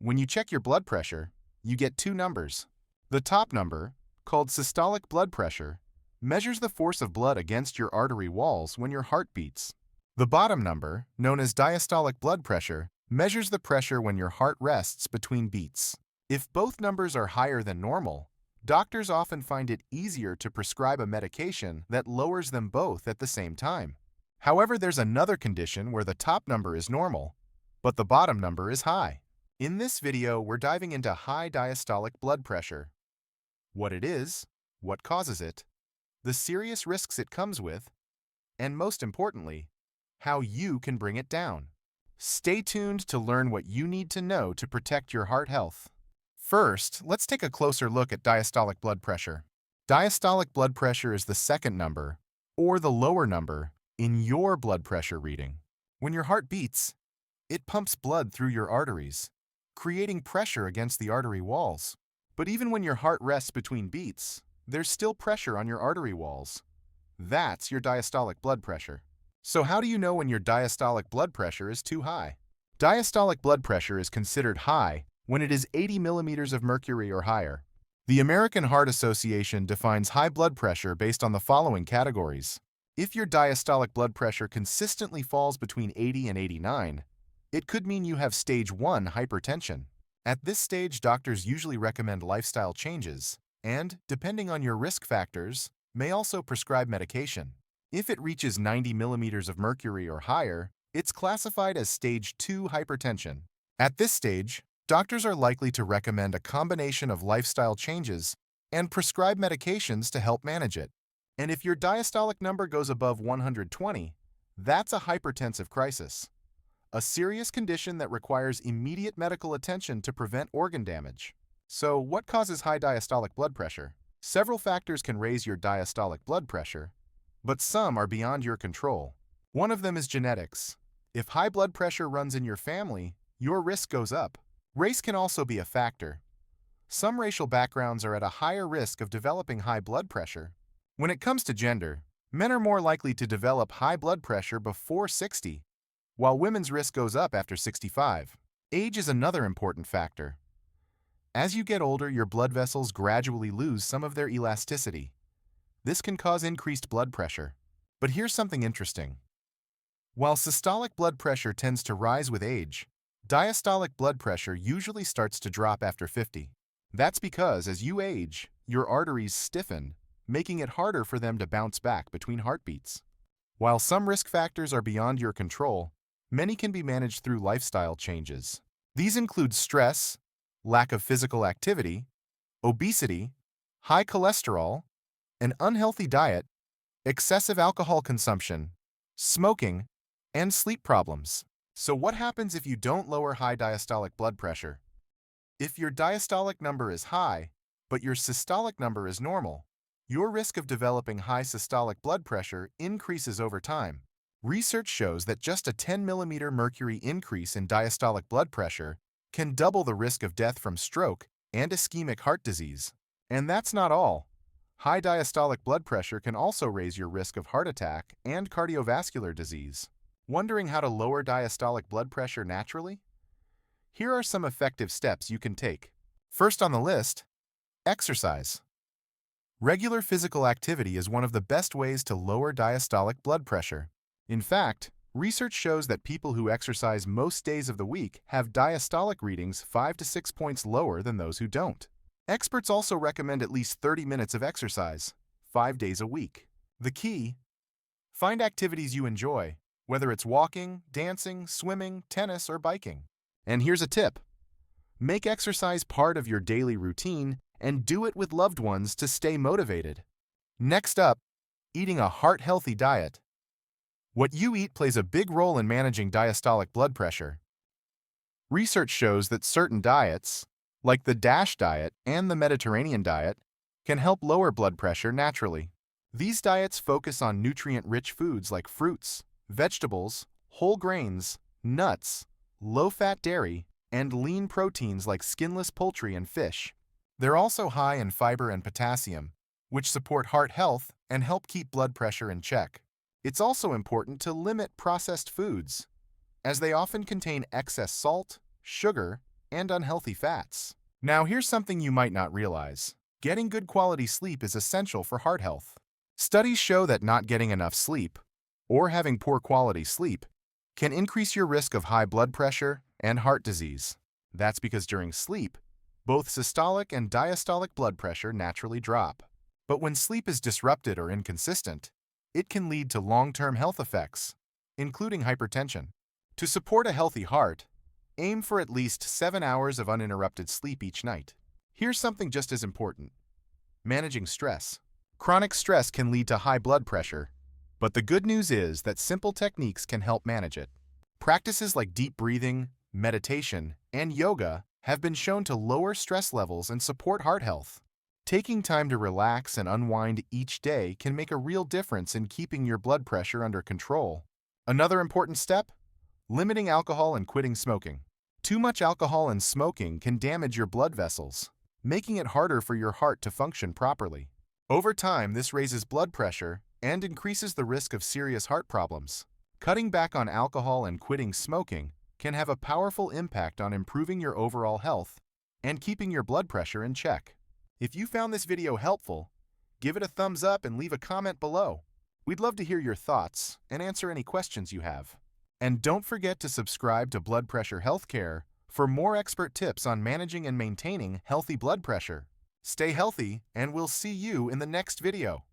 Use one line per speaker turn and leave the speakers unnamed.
When you check your blood pressure, you get two numbers. The top number, called systolic blood pressure, measures the force of blood against your artery walls when your heart beats. The bottom number, known as diastolic blood pressure, measures the pressure when your heart rests between beats. If both numbers are higher than normal, doctors often find it easier to prescribe a medication that lowers them both at the same time. However, there's another condition where the top number is normal, but the bottom number is high. In this video, we're diving into high diastolic blood pressure. What it is, what causes it, the serious risks it comes with, and most importantly, how you can bring it down. Stay tuned to learn what you need to know to protect your heart health. First, let's take a closer look at diastolic blood pressure. Diastolic blood pressure is the second number, or the lower number, in your blood pressure reading. When your heart beats, it pumps blood through your arteries, creating pressure against the artery walls. But even when your heart rests between beats, there's still pressure on your artery walls. That's your diastolic blood pressure. So how do you know when your diastolic blood pressure is too high? Diastolic blood pressure is considered high when it is 80 millimeters of mercury or higher. The American Heart Association defines high blood pressure based on the following categories. If your diastolic blood pressure consistently falls between 80 and 89, it could mean you have stage 1 hypertension. At this stage, doctors usually recommend lifestyle changes and, depending on your risk factors, may also prescribe medication. If it reaches 90 millimeters of mercury or higher, it's classified as stage 2 hypertension. At this stage, doctors are likely to recommend a combination of lifestyle changes and prescribe medications to help manage it. And if your diastolic number goes above 120, that's a hypertensive crisis, a serious condition that requires immediate medical attention to prevent organ damage. So, what causes high diastolic blood pressure? Several factors can raise your diastolic blood pressure, but some are beyond your control. One of them is genetics. If high blood pressure runs in your family, your risk goes up. Race can also be a factor. Some racial backgrounds are at a higher risk of developing high blood pressure. When it comes to gender, men are more likely to develop high blood pressure before 60, while women's risk goes up after 65. Age is another important factor. As you get older, your blood vessels gradually lose some of their elasticity. This can cause increased blood pressure. But here's something interesting. While systolic blood pressure tends to rise with age, diastolic blood pressure usually starts to drop after 50. That's because as you age, your arteries stiffen, making it harder for them to bounce back between heartbeats. While some risk factors are beyond your control, many can be managed through lifestyle changes. These include stress, lack of physical activity, obesity, high cholesterol, an unhealthy diet, excessive alcohol consumption, smoking, and sleep problems. So what happens if you don't lower high diastolic blood pressure? If your diastolic number is high, but your systolic number is normal, your risk of developing high systolic blood pressure increases over time. Research shows that just a 10 millimeter mercury increase in diastolic blood pressure can double the risk of death from stroke and ischemic heart disease. And that's not all. High diastolic blood pressure can also raise your risk of heart attack and cardiovascular disease. Wondering how to lower diastolic blood pressure naturally? Here are some effective steps you can take. First on the list, exercise. Regular physical activity is one of the best ways to lower diastolic blood pressure. In fact, research shows that people who exercise most days of the week have diastolic readings 5 to 6 points lower than those who don't. Experts also recommend at least 30 minutes of exercise, 5 days a week. The key: find activities you enjoy, whether it's walking, dancing, swimming, tennis, or biking. And here's a tip: make exercise part of your daily routine and do it with loved ones to stay motivated. Next up, eating a heart-healthy diet. What you eat plays a big role in managing diastolic blood pressure. Research shows that certain diets, like the DASH diet and the Mediterranean diet, can help lower blood pressure naturally. These diets focus on nutrient-rich foods like fruits, vegetables, whole grains, nuts, low-fat dairy, and lean proteins like skinless poultry and fish. They're also high in fiber and potassium, which support heart health and help keep blood pressure in check. It's also important to limit processed foods, as they often contain excess salt, sugar, and unhealthy fats. Now, here's something you might not realize. Getting good quality sleep is essential for heart health. Studies show that not getting enough sleep, or having poor quality sleep, can increase your risk of high blood pressure and heart disease. That's because during sleep, both systolic and diastolic blood pressure naturally drop. But when sleep is disrupted or inconsistent, it can lead to long-term health effects, including hypertension. To support a healthy heart, aim for at least 7 hours of uninterrupted sleep each night. Here's something just as important: managing stress. Chronic stress can lead to high blood pressure, but the good news is that simple techniques can help manage it. Practices like deep breathing, meditation, and yoga have been shown to lower stress levels and support heart health. Taking time to relax and unwind each day can make a real difference in keeping your blood pressure under control. Another important step: limiting alcohol and quitting smoking. Too much alcohol and smoking can damage your blood vessels, making it harder for your heart to function properly. Over time, this raises blood pressure and increases the risk of serious heart problems. Cutting back on alcohol and quitting smoking can have a powerful impact on improving your overall health and keeping your blood pressure in check. If you found this video helpful, give it a thumbs up and leave a comment below. We'd love to hear your thoughts and answer any questions you have. And don't forget to subscribe to Blood Pressure Healthcare for more expert tips on managing and maintaining healthy blood pressure. Stay healthy, and we'll see you in the next video.